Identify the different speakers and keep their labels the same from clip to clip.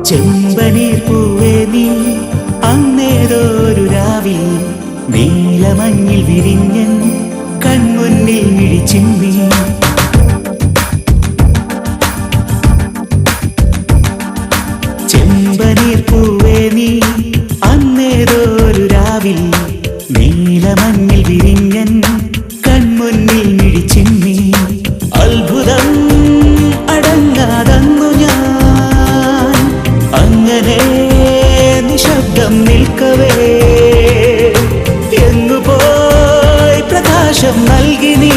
Speaker 1: ചെമ്പനീർ പൂവേ നീ അന്നേതൊരു രാവിൽ നീലമഞ്ഞിൽ വിരിഞ്ഞൻ കൺമുന്നിൽ മിഴിച്ചിന്നി. ചെമ്പനീർ പൂവേ നീ അന്നേതൊരു രാവിൽ നീലമഞ്ഞിൽ വിരിഞ്ഞൻ കൺമുന്നിൽ മിഴിച്ചിന്നി. അത്ഭുതം അടങ്ങാതന്നു ഞാൻ അങ്ങനെ നിശബ്ദം നിൽക്കവേ, എങ്ങുപോയി പ്രകാശം നൽകി നീ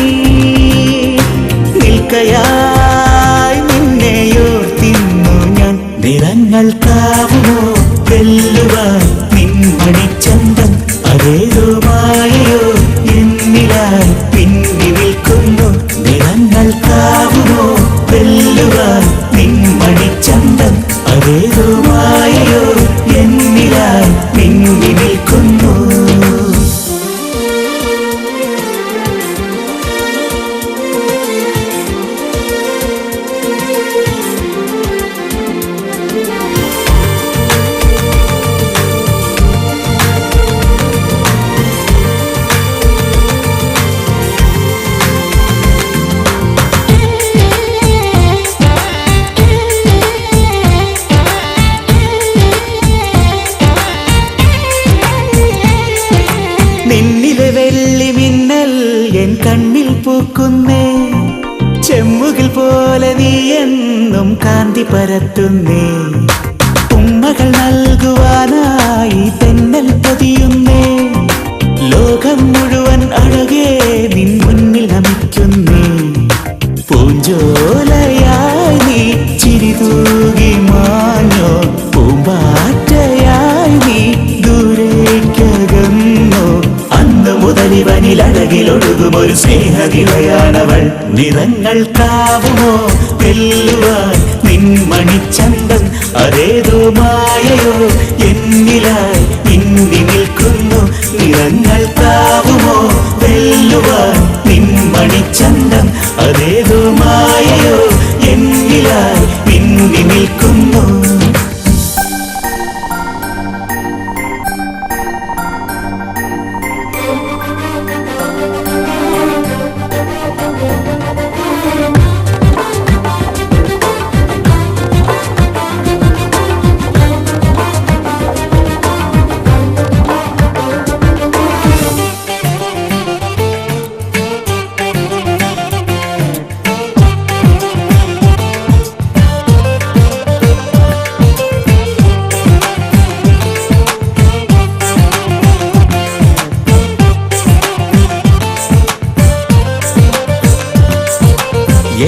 Speaker 1: നിൽക്കയായി നിന്നെയോർത്തിന്നു ഞാൻ. നിറങ്ങൾക്കാവുമോ വെല്ലുവാൻ നിൻമണിച്ചന്തം, അതേതോ മായയോ എന്നിലായി പിന്നി നിൽക്കുന്നു. നിറങ്ങൾക്കാവുമോ വെല്ലുവാൻ നിൻമണിച്ചന്തം, അതേതോ മായയോ എന്നിലായി പിന്നി നിൽക്കുന്നു. നിന്നിലെ വെള്ളി മിന്നൽ എൻ കണ്ണിൽ പൂക്കുന്നേ, ചെമ്മുകിൽ പോലെ നീ എന്നും കാന്തി പരത്തുന്നേ. ഉമ്മകൾ നൽകുവാനായി തെന്നൽ പതിയുന്നേ, ലോകം മുഴുവൻ അഴകേ നിൻ മുന്നിൽ നമിക്കുന്നേ. പൂഞ്ചോലയായി നീ ചിരിതൂകി മാഞ്ഞോ, പൂമ്പാറ്റയായി നീ ദൂരേക്കകന്നോ. അന്ന് മുതലിവനിലഴകിലൊഴുകുമൊരു സ്നേഹനിലയാണവൾ. നിറങ്ങൾക്കാവുമോ വെല്ലുവാൻ നിൻമണിച്ചന്തം, അതേതോ മായയോ എന്നിലായി പിന്നി നിൽക്കുന്നു. നിറങ്ങൾക്കാവുമോ വെല്ലുവാൻ നിൻമണിച്ചന്തം, അതേതോ മായയോ എന്നിലായി പിന്നി നിൽക്കുന്നു.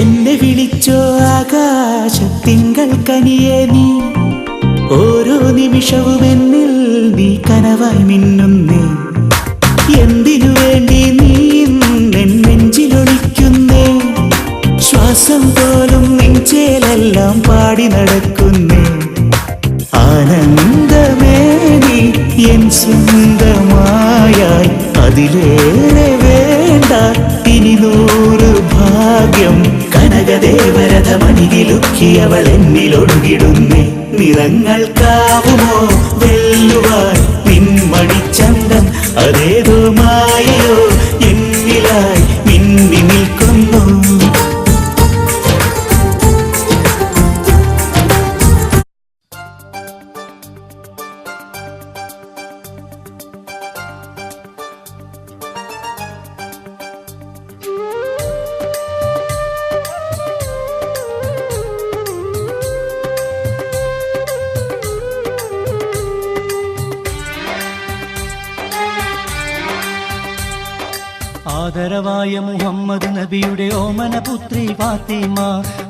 Speaker 1: എന്നെ വിളിച്ചോ ആകാശത്തിങ്കൾ കനിയേ നീ, ഓരോ നിമിഷവും എന്നിൽ നീ കനവായി മിന്നുന്നേ. എന്തിനു വേണ്ടി നീ എൻ നെഞ്ചിലൊളിക്കുന്നേ, ശ്വാസം പോലും നെഞ്ചേലെല്ലാം പാടി നടക്കുന്നേ. ആനന്ദമേ നീ എൻ സ്വന്തമായാൽ അതിലേറെ വേണ്ട ഇനി 100 ഭാഗ്യം. കനകദേവരഥമണികിലുക്കിയവൾ എന്നിലൊഴുകിടുന്നേ. നിറങ്ങൾക്കാവുമോ വെല്ലുവാൻ നിൻമണിച്ചന്തം, അതേതോ മായയോ എന്നിലായി മിന്നി നിൽക്കുന്നു.
Speaker 2: ആദരവായ മുഹമ്മദ് നബിയുടെ ഓമന പുത്രി ഫാത്തിമ,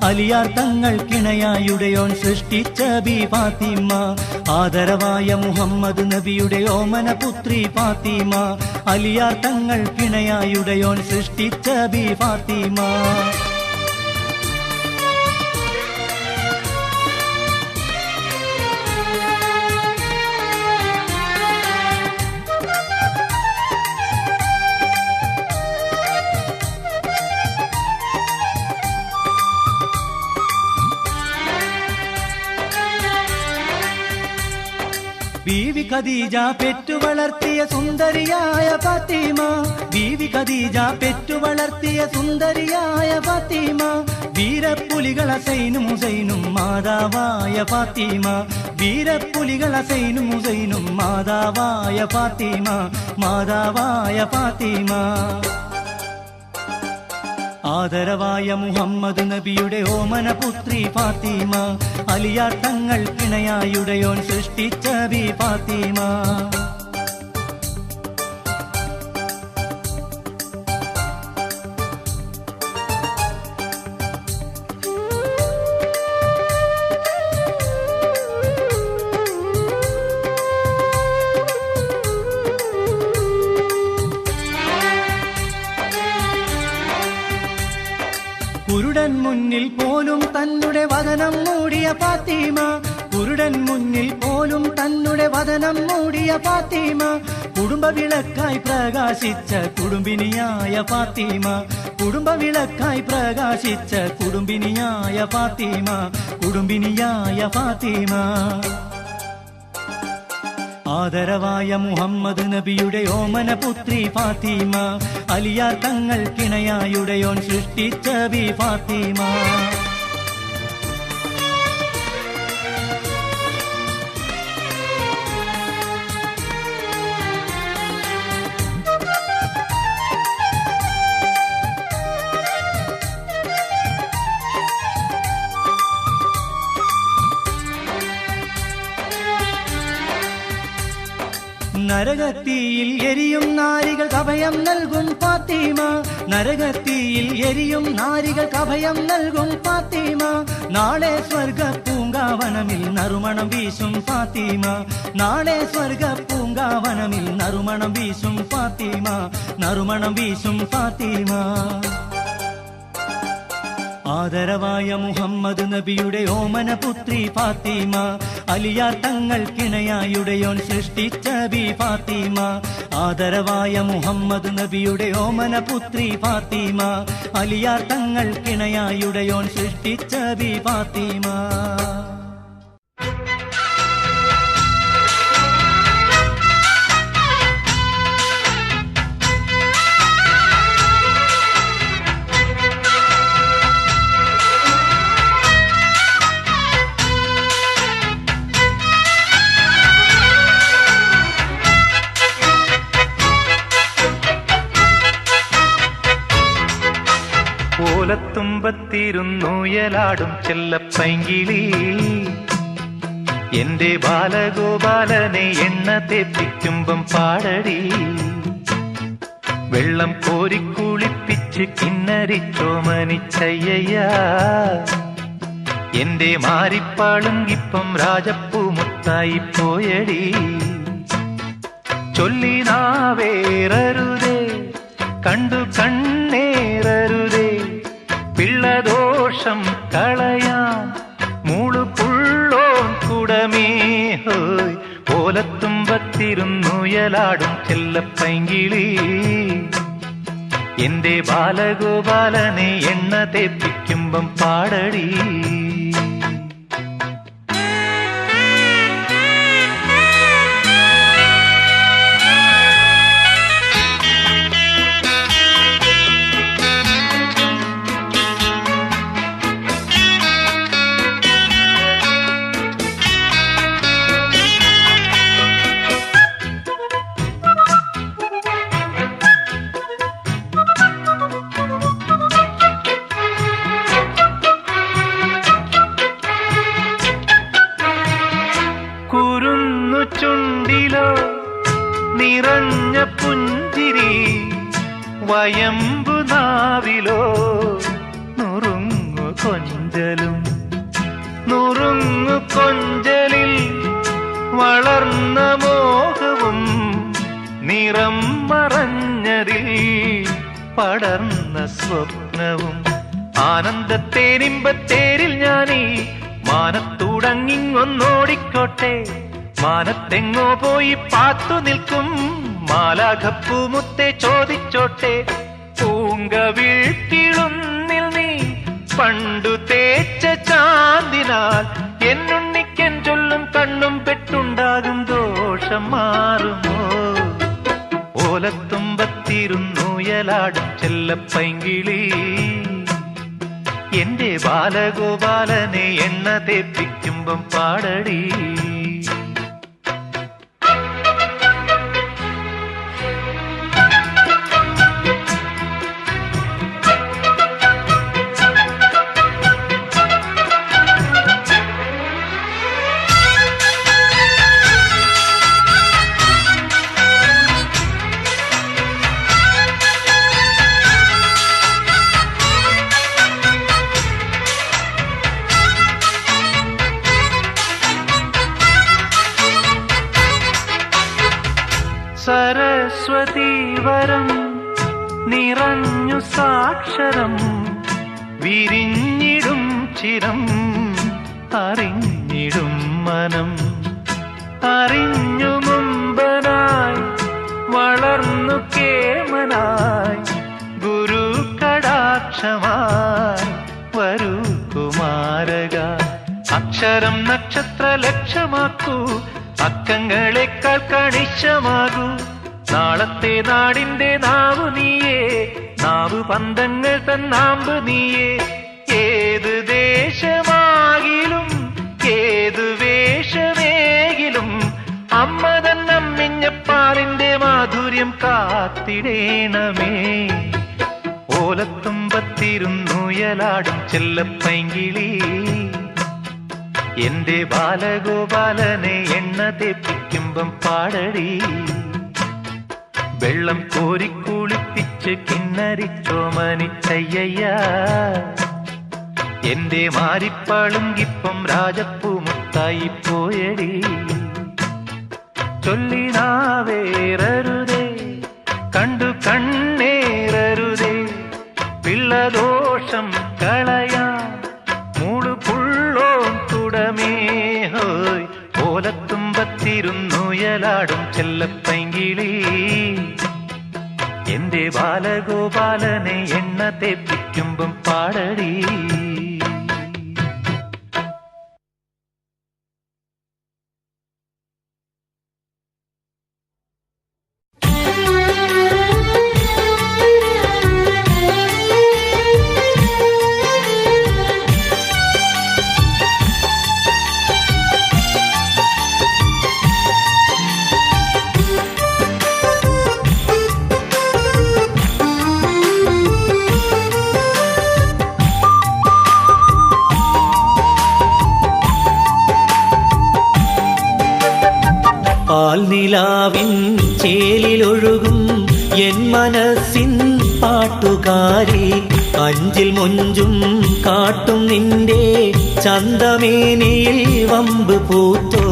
Speaker 2: അലിയാർ തങ്ങൾ കിണയായുടെയോൻ സൃഷ്ടിച്ച ബി ഫാത്തിമ. ആദരവായ മുഹമ്മദ് നബിയുടെ ഓമന പുത്രി ഫാത്തിമ, അലിയാർ തങ്ങൾ കിണയായുടെയോൻ സൃഷ്ടിച്ച ബി ഫാത്തിമ. ഖദീജ പെറ്റു വളർത്തിയ സുന്ദരിയായ ഫാത്തിമ, ബീവി ഖദീജ പെറ്റു വളർത്തിയ സുന്ദരിയായ ഫാത്തിമ, വീരപ്പുലികൾ ഹസൈനും ഹുസൈനും മാതാവായ ഫാത്തിമ, വീരപ്പുലികൾ ഹസൈനും ഹുസൈനും മാതാവായ ഫാത്തിമ, മാതാവായ ഫാത്തിമ. ആദരവായ മുഹമ്മദ് നബിയുടെ ഓമന പുത്രി ഫാത്തിമ, അലിയാർ തങ്ങൾ കിണയായുടയോൻ സൃഷ്ടിച്ച ബി ഫാത്തിമ. കുരുടൻ മുന്നിൽ പോലും തന്നെ വദനം മൂടിയ ഫാത്തിമ, കുരുടൻ മുന്നിൽ പോലും തന്നെ വദനം മൂടിയ ഫാത്തിമ, കുടുംബ വിളക്കായി പ്രകാശിച്ച കുടുംബിനിയായ ഫാത്തിമ, കുടുംബ വിളക്കായി പ്രകാശിച്ച കുടുംബിനിയായ ഫാത്തിമ, കുടുംബിനിയായ ഫാത്തിമ. ആദരവായ മുഹമ്മദ് നബിയുടെ ഓമന പുത്രി ഫാത്തിമ, അലിയാർ തങ്ങൾ കിണയായുടയോൻ സൃഷ്ടിച്ച ബി ഫാത്തിമ. നരകത്തിയിൽ എരിയും നാരികൾക്ക് അഭയം നൽകും ഫാത്തിമ, നരകത്തിയിൽ എരിയും നാരികൾക്ക് അഭയം നൽകും ഫാത്തിമ, നാളെ സ്വർഗ പൂങ്കാവനമിൽ നറുമണം വീശും ഫാത്തിമ, നാളെ സ്വർഗ പൂങ്കാവനമിൽ നറുമണം വീശും ഫാത്തിമ, നറുമണം വീശും ഫാത്തിമ. ആദരവായ മുഹമ്മദ് നബിയുടെ ഓമന പുത്രി ഫാത്തിമ, അലിയാർ തങ്ങൾ കിണയായുടയോൻ സൃഷ്ടിച്ച ബി ഫാത്തിമ, ആദരവായ മുഹമ്മദ് നബിയുടെ ഓമന പുത്രി ഫാത്തിമ, അലിയാർ തങ്ങൾ കിണയായുടയോൻ സൃഷ്ടിച്ച ബി ഫാത്തിമ.
Speaker 3: ഓലത്തുമ്പത്തിരുന്നുയലാടും ചെല്ലപ്പൈങ്കിളി, എന്റെ ബാലഗോപാലനെ എണ്ണ തേപ്പിക്കുമ്പം പാടടി, വെള്ളം കോരിക്കുളിപ്പിച്ച് കിന്നരിച്ചോമനിച്ചയ്യ, എന്റെ മാരിപ്പാളുങ്കിപ്പം രാജപ്പൂമുത്തായി പോയടി, ചൊല്ലി നാവേറരുതേ കണ്ടു കണ്ണേറരുതേ, പിള്ളദോഷം കളയാൻ മൂളുപുള്ളോൻ കുടമേ ഹോയ്, ഓലത്തുമ്പത്തിരുന്നുയലാടും ചെല്ലപ്പൈങ്കിളി, എന്റെ ബാലഗോപാലനെ എണ്ണ തേപ്പിക്കുമ്പം പാടടി. ചുണ്ടിലോ നിറഞ്ഞ പുഞ്ചിരി, വയമ്പു നാവിലോ നുറുങ്ങു കൊഞ്ചലും, നുറുങ്ങു കൊഞ്ചലിൽ വളർന്ന മോഹവും നിറം മറഞ്ഞതിൽ പടർന്ന സ്വപ്നവും, ആനന്ദത്തേനിമ്പത്തേരിൽ ഞാനീ മാനത്തൂടങ്ങിങ്ങൊന്നോടിക്കോട്ടെ, മാനത്തെങ്ങോ പോയി പാത്തു നിൽക്കും മാലാഖപ്പൂമുത്തെ ചോദിച്ചോട്ടെ, പൂങ്കവിഴ്ക്കിളുന്നിൽ നീ പണ്ടു തേച്ച ചാന്തിനാൽ എന്നുണ്ണിക്കൻ ചൊല്ലും കണ്ണും പെട്ടുണ്ടാകും ദോഷ ദോഷം മാറുമോ? ഓലത്തുമ്പത്തിരുന്നുയലാടും ചെല്ലപ്പൈങ്കിളി എന്റെ ബാലഗോപാലനെ എണ്ണ തേപ്പിക്കുമ്പം പാടടി. സരസ്വതീവരം നിറഞ്ഞു സാക്ഷരം വിരിഞ്ഞിടും ചിരം അറിഞ്ഞിടും മനം. അറിഞ്ഞു മുമ്പനായി വളർന്നു കേമനായി ഗുരു കടാക്ഷമായി വരൂ കുമാരക. അക്ഷരം നക്ഷത്ര ലക്ഷ്യമാക്കൂ, അക്കങ്ങളെക്കാൾ കണിശമാകൂ. നാളത്തെ നാടിന്റെ നാവു നീയേ, നാവു പന്തങ്ങൾ തന്നാമ്പ് നീയേ. ഏത് ദേശമാകിലും ഏതു വേഷമേകിലും അമ്മ തന്നമ്മിഞ്ഞപ്പാലിന്റെ മാധുര്യം കാത്തിടേണമേ. ഓലത്തുമ്പത്തിരുന്നുയലാടും ചെല്ലപ്പൈങ്കിളി എന്റെ ബാലഗോപാലനെ എണ്ണ തേപ്പിക്കുമ്പം പാടടി. വെള്ളം കോരിക്കുളിപ്പിച്ച് കിന്നരിച്ചോമനിച്ചയ്യ എന്റെ മാരിപ്പളുങ്കിപ്പം രാജപ്പൂമുത്തായി പോയടി. ചൊല്ലിനാവേറരുതേ കണ്ടു കണ്ണേറരുതേ പിള്ളദോഷം കളയാൻ മൂളുപുള്ളോൻ തുടമേ. ഹോയ് ഓലത്തുമ്പത്തിരുന്നുയലാടും ചെല്ലപ്പൈങ്കിളി എന്റെ ബാലഗോപാലനെ എണ്ണ തേപ്പിക്കുമ്പം പാടടി.
Speaker 2: പാൽനിലാവിൻ ചേലിലൊഴുകും എൻ മനസ്സിൻ പാട്ടുകാരി, അഞ്ചിൽ മൊഞ്ചും കാട്ടും നിന്റെ ചന്തമേനിയിൽ വമ്പ് പൂത്തോ.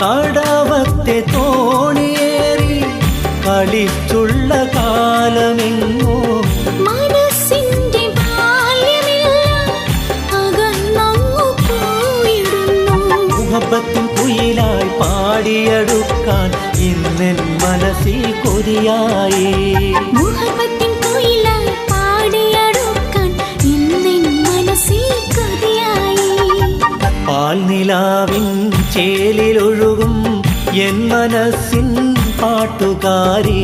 Speaker 2: കടവത്തെ തോണിയേറി കളിച്ചുള്ള കാലമെങ്ങോ
Speaker 4: മനസ്സിന്റെ
Speaker 2: മുഹബത്തിൻ കുയിലായി പാടിയെടുക്കാൻ ഇന്നെൻ മനസ്സിൽ കൊതിയായി. പാൽനിലാവിൻ ചേലിലൊഴുകും എൻ മനസ്സിൻ പാട്ടുകാരി,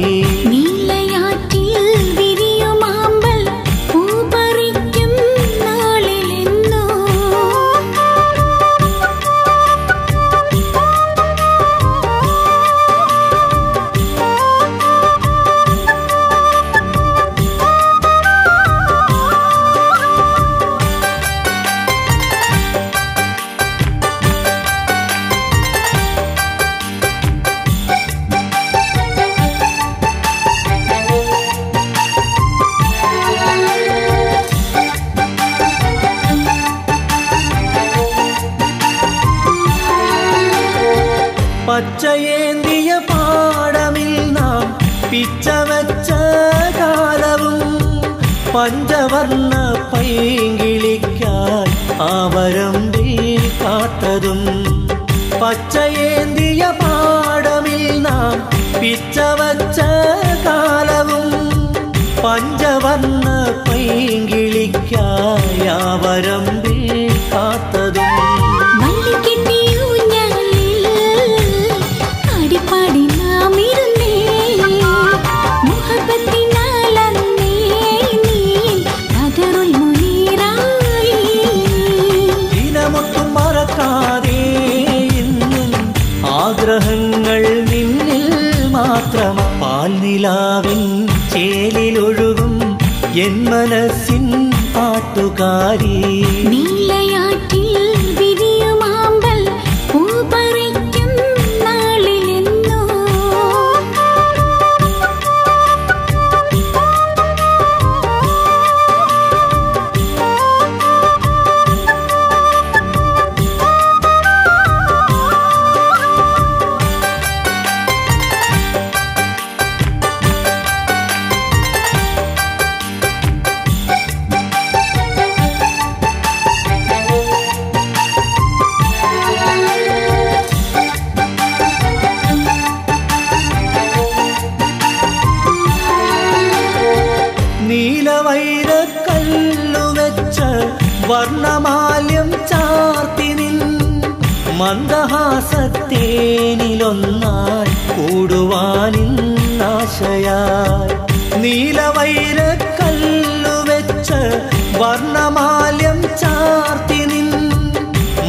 Speaker 2: പച്ചയേന്തിയ പാടമിൽ നാം പിച്ചവച്ച കാലവും പഞ്ചവർണ്ണ പൈങ്കിളിക്കായി ആവരമ്പിൽ കാട്ടതും. പച്ചയേന്തിയ പാടമിൽ നാം പിച്ചവച്ച കാലവും പഞ്ചവർണ്ണ പൈങ്കിളിക്കായാവരമ്പിൽ കാത്തതും ദിനമൊട്ടും മറക്കാതെ ഇന്നും ആഗ്രഹങ്ങൾ നിന്നിൽ മാത്രമാ പാൽനിലാവിൻ ചേലിലൊഴുകും എൻ മനസ്സിൻ പാട്ടുകാരി
Speaker 4: നീലയാറ്റിൽ വിരിയുമാമ്പൽ പൂ പറിക്കും നാളിലെന്നോ
Speaker 2: നീലവൈരക്കല്ലുവെച്ച വർണ്ണമാല്യം ചാർത്തി നിൻ മന്ദഹാസത്തേനിലൊന്നായി കൂടുവാനിന്നാശയായി നീലവൈരക്കല്ലുവെച്ച വർണ്ണമാല്യം ചാർത്തി നിൻ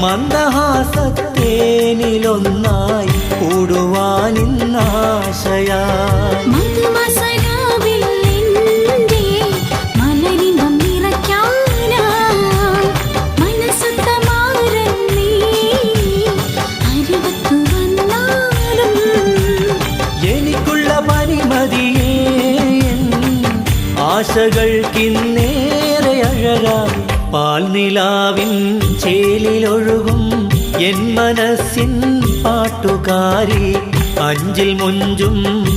Speaker 2: മന്ദഹാസത്തേനിലൊന്നായി കൂടുവാനിന്നാശയായി ആശകൾക്കിന്നേറെ അഴകായി പാൽനിലാവിൻ ചേലിലൊഴുകും എൻ മനസ്സിൻ പാട്ടുകാരി അഞ്ചിൽ മുഞ്ചും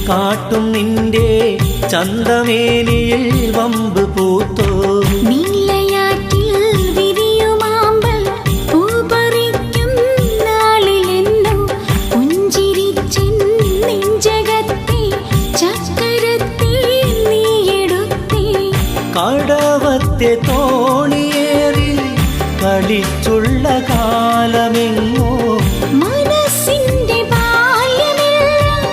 Speaker 2: കാട്ടും നിന്റെ ചന്തമേനിയിൽ വമ്പ് പൂത്തോ കടവത്തെ തോണിയേറി കളിച്ചുള്ള കാലമെങ്ങോ
Speaker 4: മനസ്സിന്റെ ബാല്യമെല്ലാം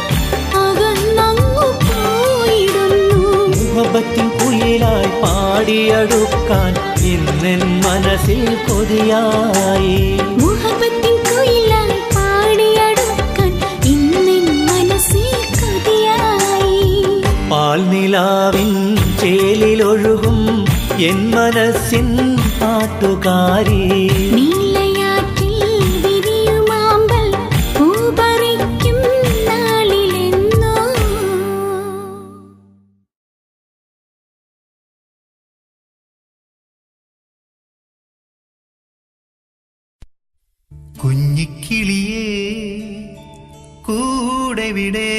Speaker 4: അകന്നങ്ങു പോയിടുന്നു
Speaker 2: മുഹബത്തിൻ കുയിലായി പാടിയടുക്കാൻ ഇന്നെൻ മനസ്സിൽ കൊതിയായി
Speaker 4: മുഹബത്തിൻ കുയിലായി പാടിയടുക്കാൻ ഇന്നെൻ മനസ്സിൽ കൊതിയായി
Speaker 2: പാൽനിലാവിൻ ചേലിലൊഴുകും എൻ മനസ്സിൻ പാട്ടുകാരി
Speaker 4: നീലയാറ്റിൽ വിരിയുമാമ്പൽ പൂ പറിക്കും നാളിലെന്നോ
Speaker 1: കുഞ്ഞിക്കിളിയേ കൂടെവിടെ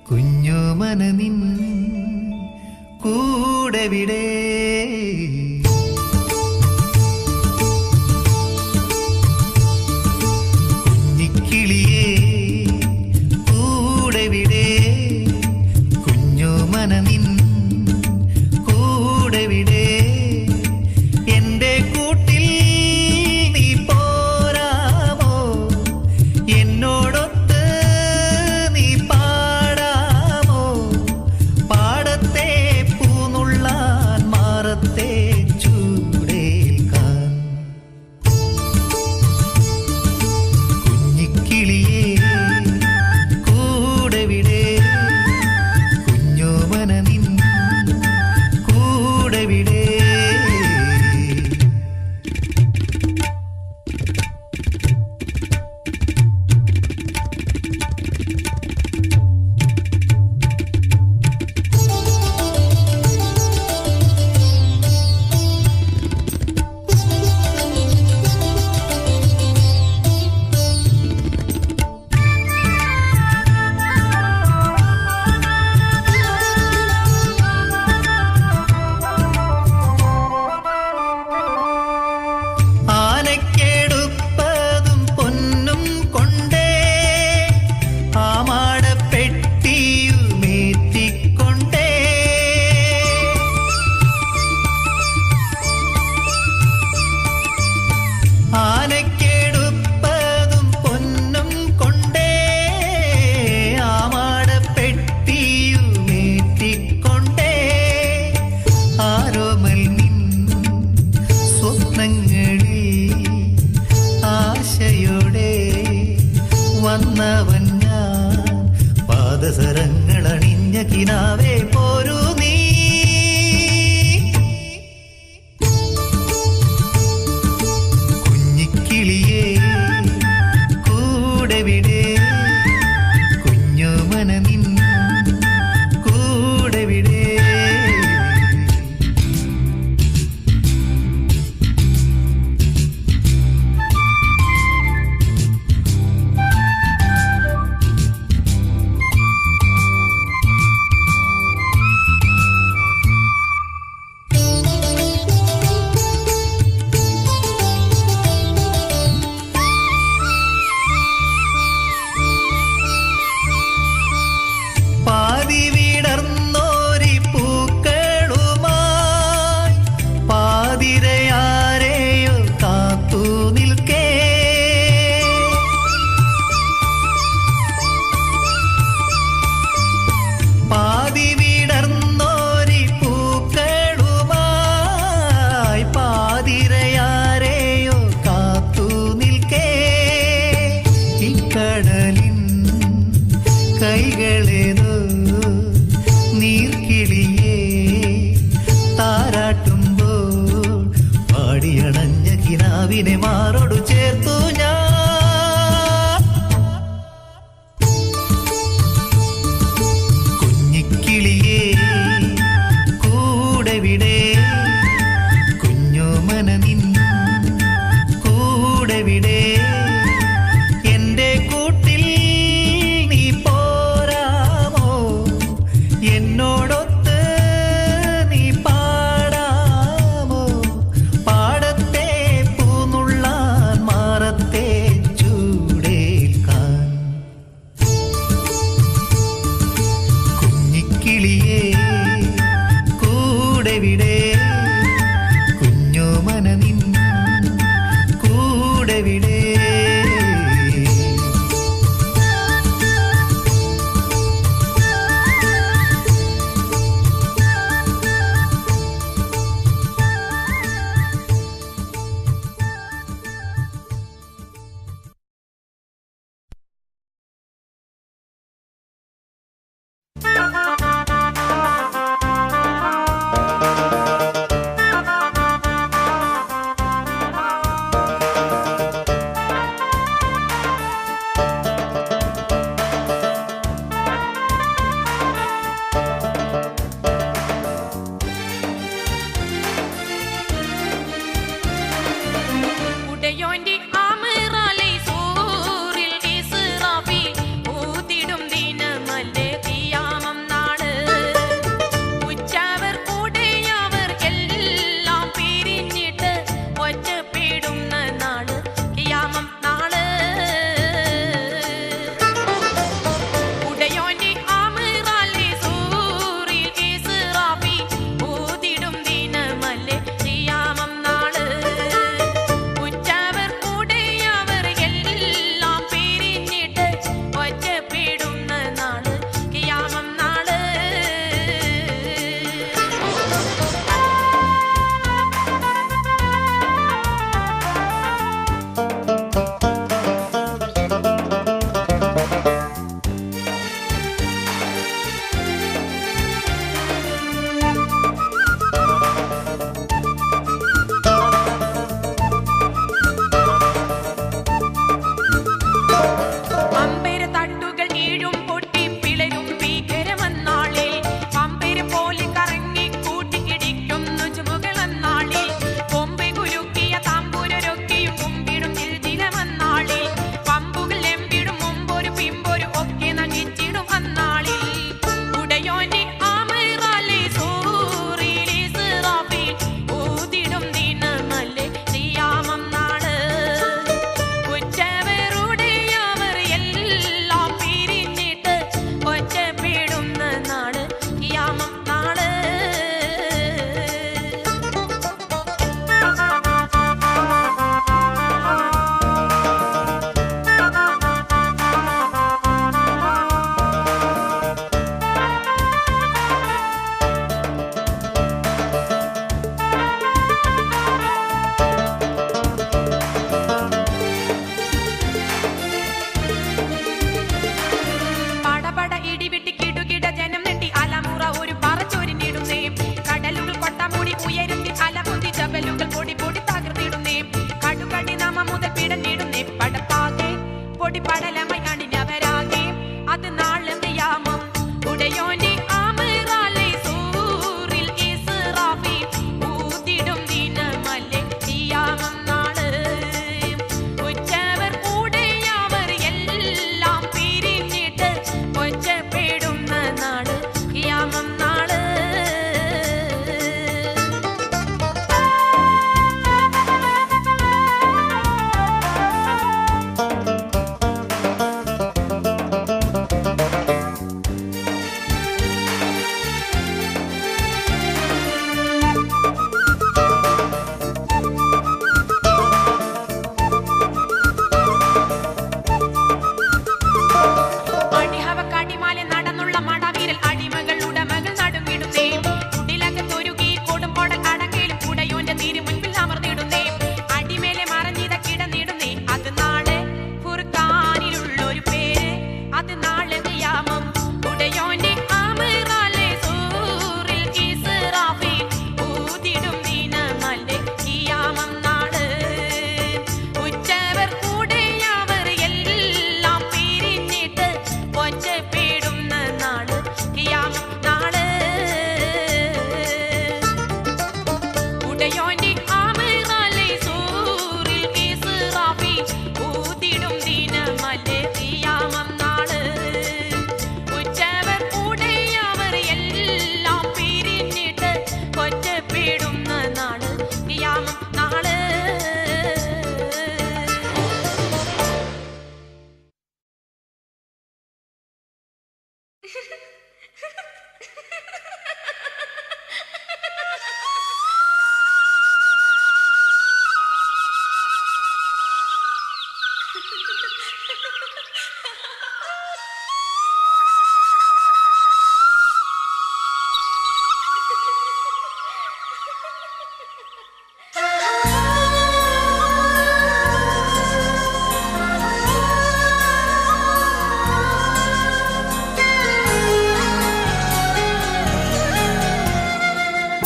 Speaker 1: കുഞ്ഞോമന നിൻ കൂടെവിടെ കുഞ്ഞിക്കിളിയേ കൂടെവിടെ കുഞ്ഞോമന നിൻ കൂടെവിടെ എന്റെ കൂട്ടിൽ നീ പോരാമോ എന്നോടൊത്ത് നീ പാടാമോ പാടത്തെ പൂനുള്ളാൻ മാറത്തെ കിനാവേ പോരൂ നീ. കുഞ്ഞിക്കിളിയേ കൂടെവിടെ, കുഞ്ഞോമന നിൻ കൂടെവിടെ.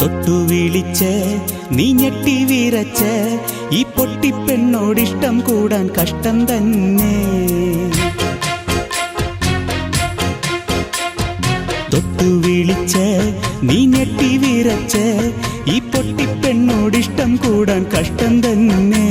Speaker 5: തൊട്ടു വിളിച്ച് നീ ഞെട്ടി വിറച്ച് ഈ പൊട്ടിപ്പെണ്ണോടിഷ്ടം കൂടാൻ കഷ്ടം തന്നെ. തൊട്ടു വിളിച്ച് നീ ഞെട്ടി വിറച്ച് ഈ പൊട്ടിപ്പെണ്ണോടിഷ്ടം കൂടാൻ കഷ്ടം തന്നെ.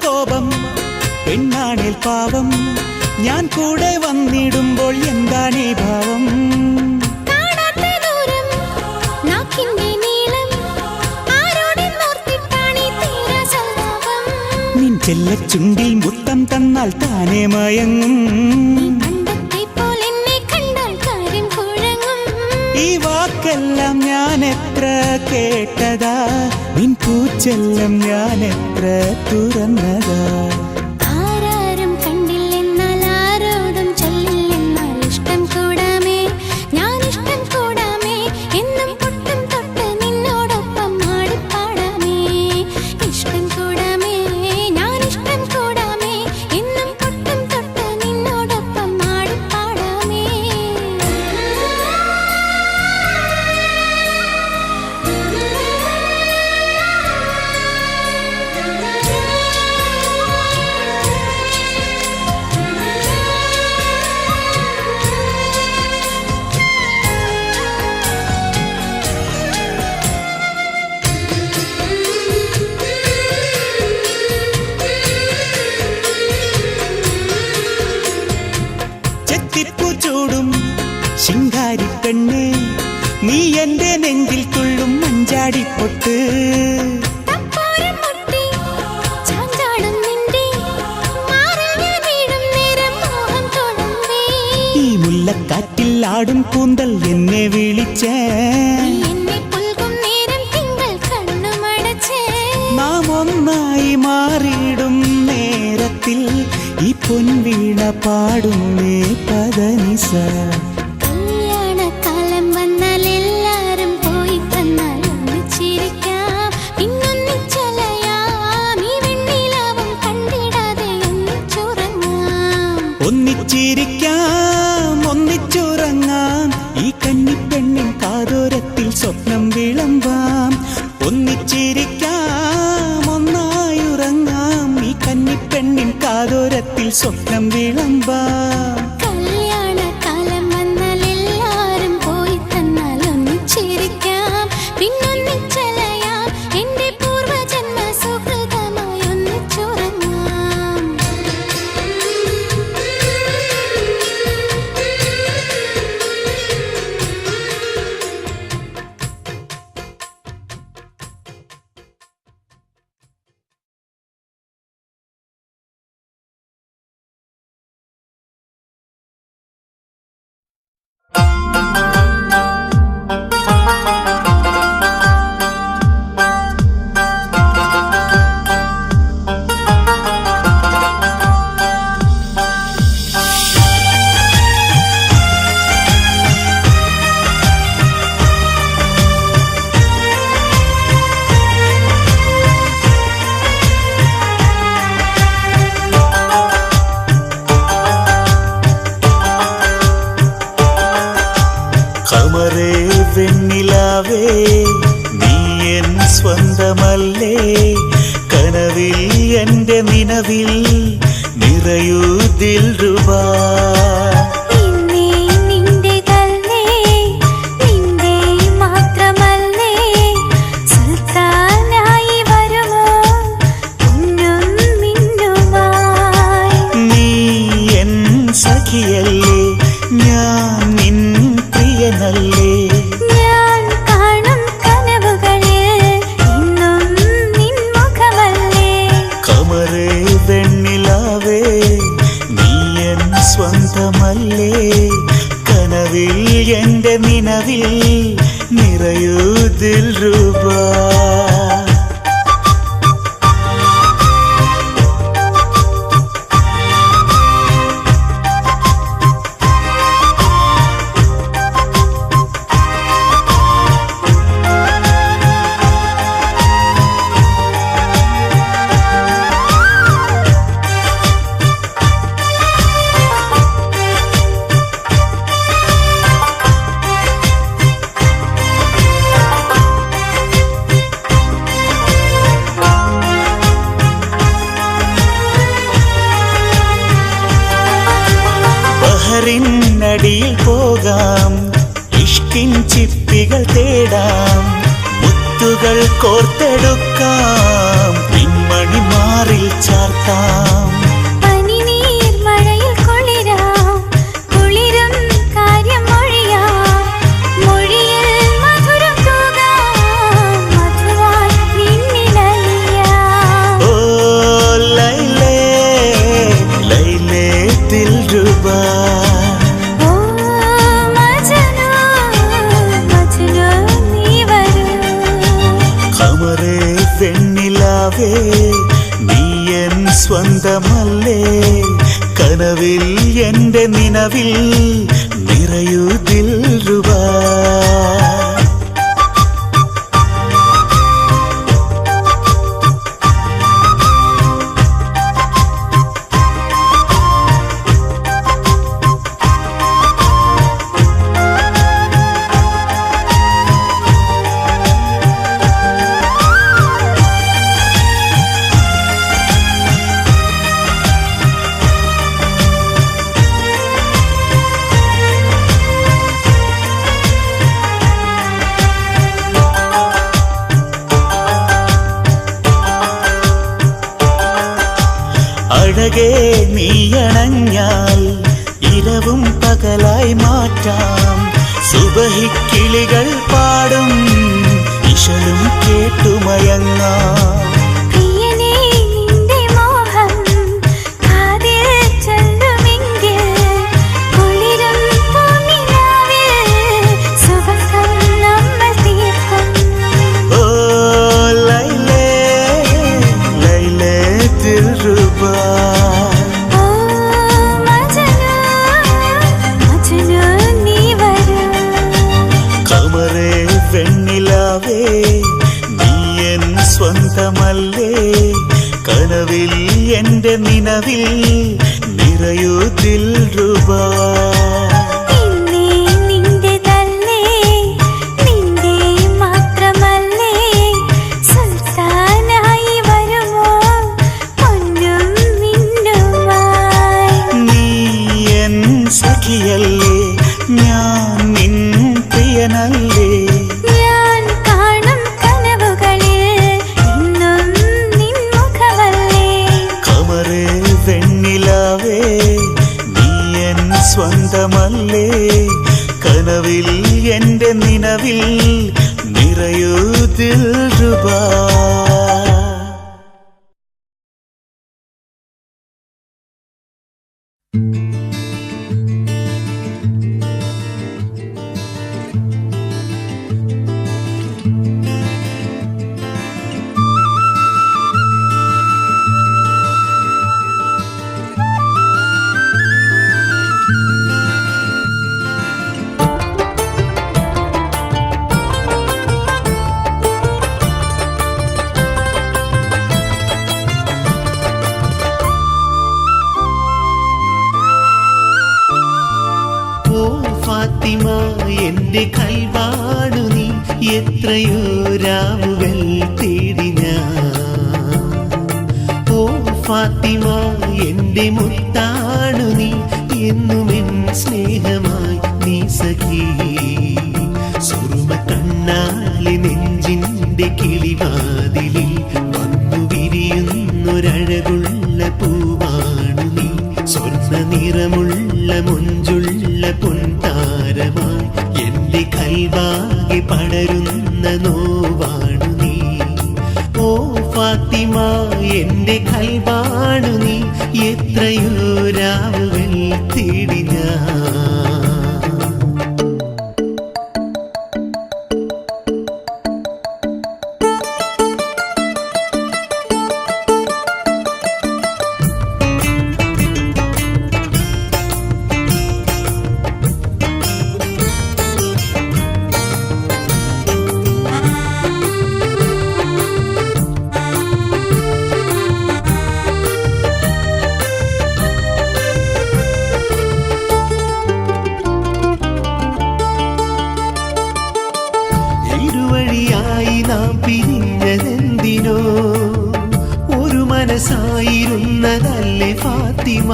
Speaker 5: കോപം പെണ്ണാണേൽ പാവം, ഞാൻ കൂടെ വന്നിടുമ്പോൾ എന്താണീ ഭാവം? നിൻ ചെല്ലച്ചുണ്ടിൽ മുത്തം തന്നാൽ താനേ മയങ്ങും. ഈ വാക്കെല്ലാം ഞാൻ എത്ര കേട്ടതാ, നിൻ പൂച്ചെല്ലം ഞാൻ എത്ര തുറന്നതാ.
Speaker 4: ആരാരും കണ്ടില്ലെന്നാൽ ആരോടും ചൊല്ലില്ലെന്നാൽ ഇഷ്ടം കൂടാമേ, ഞാൻ ഇഷ്ടം കൂടാമേ, എന്നും പൊട്ടും തൊട്ട് നിന്നോടൊപ്പം ആടിപ്പാടാമേ. ഇഷ്ടം കൂടാമേ, ഞാൻ ഇഷ്ടം കൂടാമേ, എന്നും പൊട്ടും തൊട്ട് നിന്നോടൊപ്പം ആടിപ്പാടാമേ.
Speaker 5: ചെത്തിപ്പൂച്ചൂടും ശിങ്കാരിപ്പെണ്ണേ, നീ എന്റെ നെഞ്ചിൽ തുള്ളും മഞ്ചാടിപ്പൊട്ട്. ഈ മുല്ലക്കാറ്റിൽ ആടും കൂന്തൽ എന്നെ വിളിച്ചേ, നാം ഒന്നായി മാറിയിടും നേരത്തിൽ ഈ പൊൻവീണ പാടുന്നേ പദനിസ.
Speaker 4: കല്യാണക്കാലം വന്നാൽ എല്ലാരും പോയി തന്നാൽ ഒന്നിച്ചിരിക്കാം, പിന്നൊന്നിച്ചലയാം, ഈ വെണ്ണിലാവും കണ്ടിടാതെ ഒന്നിച്ചുറങ്ങാം.
Speaker 5: ഒന്നിച്ചിരിക്കാം, ഒന്നിച്ചുറങ്ങാം, ഈ കന്നിപ്പെണ്ണിൻ കാതോരത്തിൽ സ്വപ്നം വിളമ്പാം. ഒന്നിച്ചിരിക്കാം, ഒന്നായുറങ്ങാം, ഈ കന്നിപ്പെണ്ണിൻ കാതോരത്തിൽ സ്വപ്നം വിളമ്പാം.
Speaker 4: കല്യാണക്കാലം വന്നാൽ എല്ലാരും പോയി തന്നാൽ ഒന്നിച്ചിരിക്കാം, പിന്നൊന്നിച്ചലയാം, എന്റെ പൂർവജന്മ സുഹൃതമായി ഒന്നിച്ചുറങ്ങാം.
Speaker 5: കമറേ വെണ്ണിലാവേ, നീ എൻ സ്വന്തമല്ലേ, കനവിൽ എന്റെ നിനവിൽ നിറയൂ ദിൽറുബാ.
Speaker 4: ഇന്നേ
Speaker 5: സഖിയല്ലേ ഞാൻ നിൻ പ്രിയനല്ലേ
Speaker 4: ഞാൻ കാണും കനവുകളിൽ ഇന്നും നിൻ മുഖമല്ലേ
Speaker 5: കമറേ വെണ്ണിലാവേ നീ എൻ സ്വന്തമല്ലേ കനവിൽ എന്റെ നിനവിൽ നിറയൂ ദിൽറുബാ നടിയിൽ പോകാം ഇഷ്കിൻ ചിപ്പികൾ തേടാം മുത്തുകൾ കോർത്തെടുക്കാം പിൻമണി മാറിൽ ചാർത്താം
Speaker 4: പനിനീർ മഴയിൽ കുളിരാം കുളിരും കാര്യം മൊഴിയാം മൊഴിയിൽ മധുരം തൂകാം മധുവായി നിന്നിലലിയാം
Speaker 5: ഓ ലൈലേ ലൈലേ ദിൽറുബാ വെണ്ണിലാവേ നീ എൻ സ്വന്തമല്ലേ കനവിൽ എന്റെ നിനവിൽ നിറയൂ ദിൽറുബാ അഴകേ നീയണഞ്ഞാൽ ഇരവും പകലായി മാറ്റാം സുബഹിക്കിളികൾ പാടും ഇശലും കേട്ടുമയങ്ങാം വെണ്ണിലാവേ നീ എൻ സ്വന്തമല്ലേ കനവിൽ എന്റെ നിനവിൽ നിറയൂ ദിൽറുബാ നീ എൻ സഖിയല്ലേ ഞാൻ നിൻ പ്രിയനല്ലേ വെണ്ണിലാവേ നീ എൻ സ്വന്തമല്ലേ കനവിൽ എന്റെ നിനവിൽ നിറയൂ ദിൽറുബാ
Speaker 2: ഫാത്തിമ എന്റെ കൽവാണു നീ എത്രയോ രാവുകൾ തേടി ഞാൻ ഓ ഫാത്തിമ എന്റെ മുത്താണു നീ എന്നുമെൻ സ്നേഹമായി നീ സഖി സുറുമ കണ്ണാലെ നെഞ്ചിന്റെ കിളിവാതിലിൽ വന്നു വിരിയുന്നൊരഴകുള്ള പൂവാണു നീ സ്വർണ്ണ നിറമുള്ള മുഞ്ചുള്ള പൊൻതാരമായി എന്റെ കൽവാകെ പടരുന്ന നോവാണു നീ. ഓ ഫാത്തിമ എന്റെ കൽവാണു നീ, എത്രയോ രാവുകൾ തേടി ഞാൻ. ഇരുവഴിയായി നാം പിരിഞ്ഞതെന്തിനോ, ഒരു മനസ്സായിരുന്നതല്ലേ ഫാത്തിമ.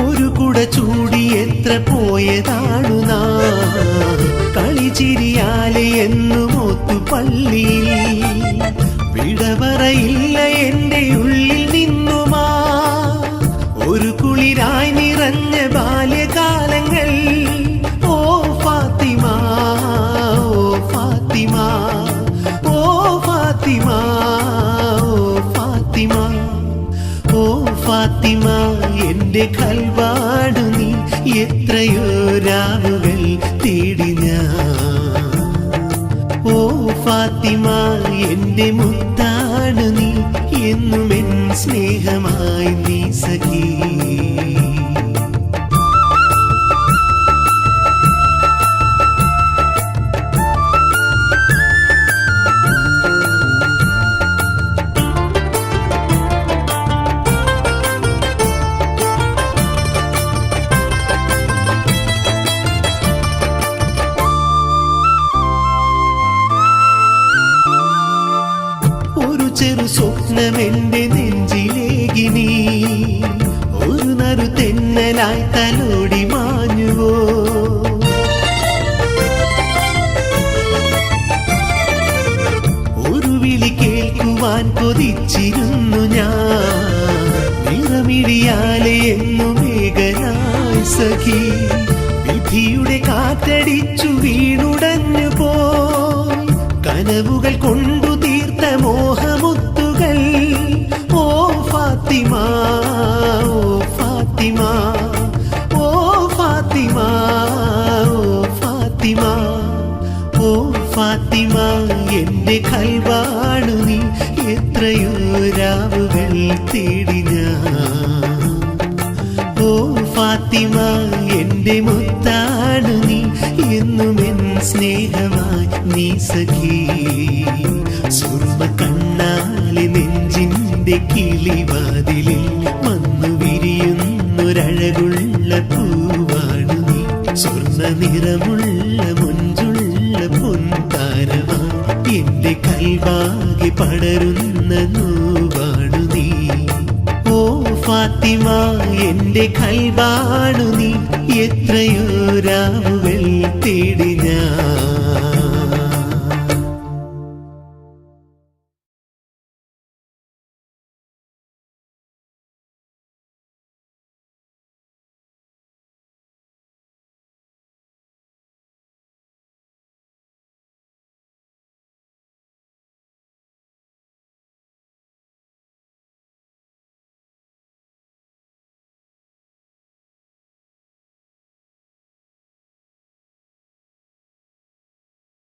Speaker 2: ഒരു കുട ചൂടി എത്ര പോയതാണു നാം, കളിച്ചിരിയാലെ എന്നും ഒത്തു പള്ളിയിൽ. വിടപറയില്ല എന്റെ ഉള്ളിൽ നിന്നുമാ, ഒരു കുളിരായി നിറഞ്ഞ ബാല്യകാലങ്ങൾ. ഓ ഫാത്തിമ, ഓ ഫാത്തിമ, ഓ ഫാത്തിമ, ഓ ഫാത്തിമ, ഓ ഫാത്തിമ എന്റെ കൽവാണു നീ, എത്രയോ രാവുകൾ തേടി ഞാൻ. ഓ ഫാത്തിമ എന്റെ മുത്താണ് നീ, എന്നും എൻ സ്നേഹമായി നീ സഖി. ഒരു ചെറു സ്വപ്നമെന്റെ നെഞ്ചിലേകി നീ, ഒരു നറു തെന്നലായി തലോടി മാഞ്ഞുവോ. ഒരു വിളി കേൾക്കുവാൻ കൊതിച്ചിരുന്നു ഞാൻ, നിറമിഴിയാലെ എന്നും ഏകനായി സഖി. വിധിയുടെ കാറ്റടിച്ചു വീണുടഞ്ഞു പോയി, കനവുകൾ കൊണ്ടു തീർത്ത മോഹമുത്തുകൾ. ഓ ഫാത്തിമ, ഓ ഫാത്തിമ, ഓ ഫാത്തിമ, ഓ ഫാത്തിമ, ഓ ഫാത്തിമ എന്റെ കൽവാണു നീ, എത്രയോ രാവുകൾ തേടി ഞാൻ. ഓ ഫാത്തിമ എന്റെ മുത്താണ് നീ, എന്നും എൻ സ്നേഹമായി നീ സഖി. സുർമ കണ്ണാലെ നെഞ്ചിന്റെ കിളിവാതിലിൽ വന്നു വിരിയുന്നൊരഴകുള്ള പൂവാണു നീ. സ്വർണ്ണ നിറമുള്ള മുഞ്ചുള്ള പൊൻതാരമായി എന്റെ കൽവാകെ പടരുന്ന നോവാണു നീ. ഓ ഫാത്തിമ എന്റെ കൽവാണു നീ, എത്രയോ രാവുകൾ തേടി ഞാൻ.